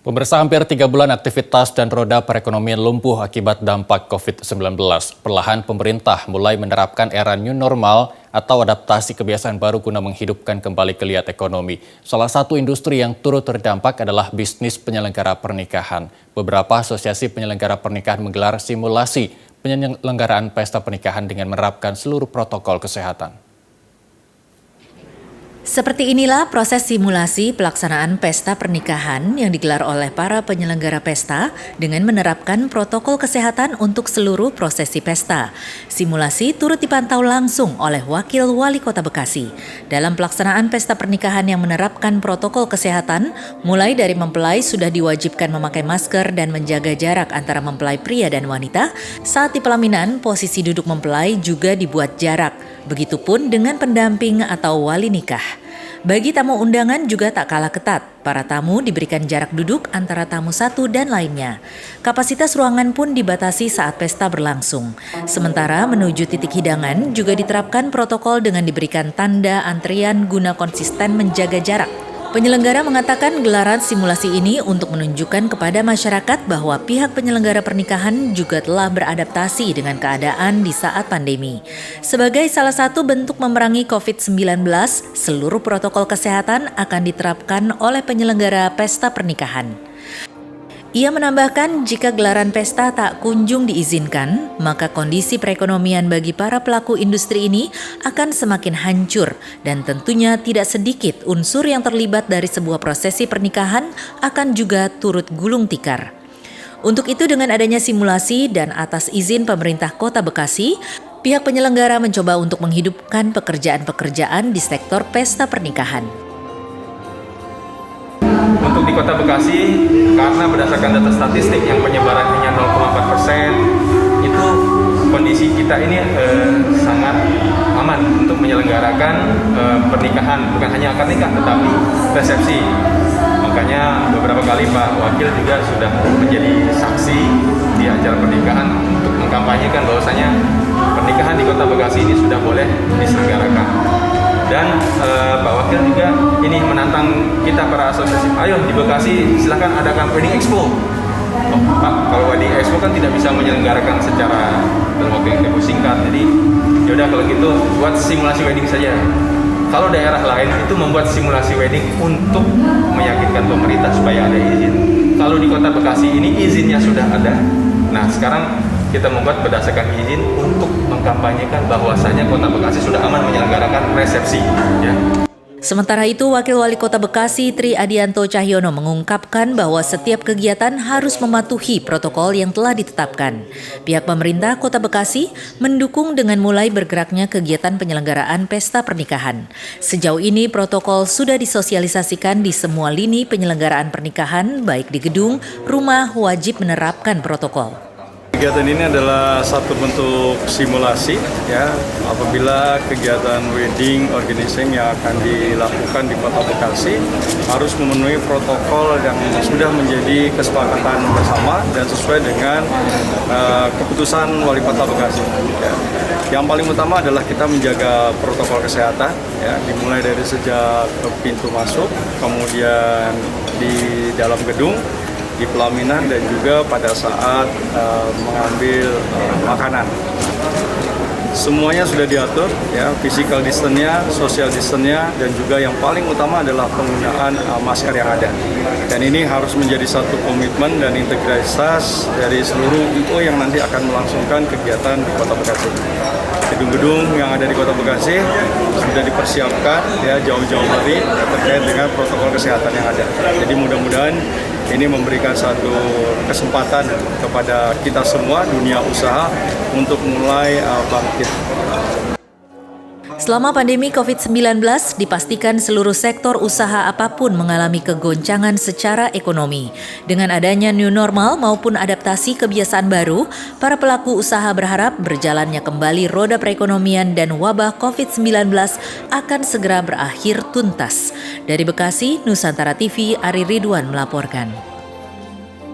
Pemirsa, hampir 3 bulan aktivitas dan roda perekonomian lumpuh akibat dampak COVID-19. Perlahan pemerintah mulai menerapkan era new normal atau adaptasi kebiasaan baru guna menghidupkan kembali geliat ekonomi. Salah satu industri yang turut terdampak adalah bisnis penyelenggara pernikahan. Beberapa asosiasi penyelenggara pernikahan menggelar simulasi penyelenggaraan pesta pernikahan dengan menerapkan seluruh protokol kesehatan. Seperti inilah proses simulasi pelaksanaan pesta pernikahan yang digelar oleh para penyelenggara pesta dengan menerapkan protokol kesehatan untuk seluruh prosesi pesta. Simulasi turut dipantau langsung oleh Wakil Wali Kota Bekasi. Dalam pelaksanaan pesta pernikahan yang menerapkan protokol kesehatan, mulai dari mempelai sudah diwajibkan memakai masker dan menjaga jarak antara mempelai pria dan wanita. Saat di pelaminan, posisi duduk mempelai juga dibuat jarak. Begitupun dengan pendamping atau wali nikah. Bagi tamu undangan juga tak kalah ketat. Para tamu diberikan jarak duduk antara tamu satu dan lainnya. Kapasitas ruangan pun dibatasi saat pesta berlangsung. Sementara menuju titik hidangan juga diterapkan protokol dengan diberikan tanda antrian guna konsisten menjaga jarak. Penyelenggara mengatakan gelaran simulasi ini untuk menunjukkan kepada masyarakat bahwa pihak penyelenggara pernikahan juga telah beradaptasi dengan keadaan di saat pandemi. Sebagai salah satu bentuk memerangi COVID-19, seluruh protokol kesehatan akan diterapkan oleh penyelenggara pesta pernikahan. Ia menambahkan jika gelaran pesta tak kunjung diizinkan, maka kondisi perekonomian bagi para pelaku industri ini akan semakin hancur dan tentunya tidak sedikit unsur yang terlibat dari sebuah prosesi pernikahan akan juga turut gulung tikar. Untuk itu dengan adanya simulasi dan atas izin pemerintah Kota Bekasi, pihak penyelenggara mencoba untuk menghidupkan pekerjaan-pekerjaan di sektor pesta pernikahan. Untuk di Kota Bekasi, karena berdasarkan data statistik yang penyebaran hanya 0,4%, itu kondisi kita ini sangat aman untuk menyelenggarakan pernikahan, bukan hanya akad nikah tetapi resepsi. Makanya beberapa kali Pak Wakil juga sudah menjadi saksi di acara pernikahan untuk mengkampanyekan bahwasanya pernikahan di Kota Bekasi ini sudah boleh diselenggarakan. Dan Pak Wakil juga ini menantang kita para asosiasi, ayo di Bekasi silahkan adakan wedding expo. Oh, Pak, kalau wedding expo kan tidak bisa menyelenggarakan secara dalam waktu yang tempo singkat, jadi yaudah kalau gitu buat simulasi wedding saja. Kalau daerah lain itu membuat simulasi wedding untuk meyakinkan pemerintah supaya ada izin. Kalau di Kota Bekasi ini izinnya sudah ada. Nah sekarang kita membuat berdasarkan izin untuk mengkampanyekan bahwasanya Kota Bekasi sudah aman menyelenggarakan resepsi. Ya. Sementara itu, Wakil Wali Kota Bekasi Tri Adianto Cahyono mengungkapkan bahwa setiap kegiatan harus mematuhi protokol yang telah ditetapkan. Pihak pemerintah Kota Bekasi mendukung dengan mulai bergeraknya kegiatan penyelenggaraan pesta pernikahan. Sejauh ini protokol sudah disosialisasikan di semua lini penyelenggaraan pernikahan, baik di gedung, rumah wajib menerapkan protokol. Kegiatan ini adalah satu bentuk simulasi ya apabila kegiatan wedding organizing yang akan dilakukan di Kota Bekasi harus memenuhi protokol yang sudah menjadi kesepakatan bersama dan sesuai dengan keputusan Wali Kota Bekasi. Ya. Yang paling utama adalah kita menjaga protokol kesehatan ya dimulai dari sejak pintu masuk, kemudian di dalam gedung, di pelaminan dan juga pada saat mengambil makanan. Semuanya sudah diatur, ya, physical distance-nya, social distance-nya, dan juga yang paling utama adalah penggunaan masker yang ada. Dan ini harus menjadi satu komitmen dan integritas dari seluruh IO yang nanti akan melangsungkan kegiatan di Kota Bekasi. Gedung-gedung yang ada di Kota Bekasi sudah dipersiapkan ya jauh-jauh hari terkait dengan protokol kesehatan yang ada. Jadi mudah-mudahan ini memberikan satu kesempatan kepada kita semua dunia usaha untuk mulai bangkit. Selama pandemi COVID-19, dipastikan seluruh sektor usaha apapun mengalami kegoncangan secara ekonomi. Dengan adanya new normal maupun adaptasi kebiasaan baru, para pelaku usaha berharap berjalannya kembali roda perekonomian dan wabah COVID-19 akan segera berakhir tuntas. Dari Bekasi, Nusantara TV, Ari Ridwan melaporkan.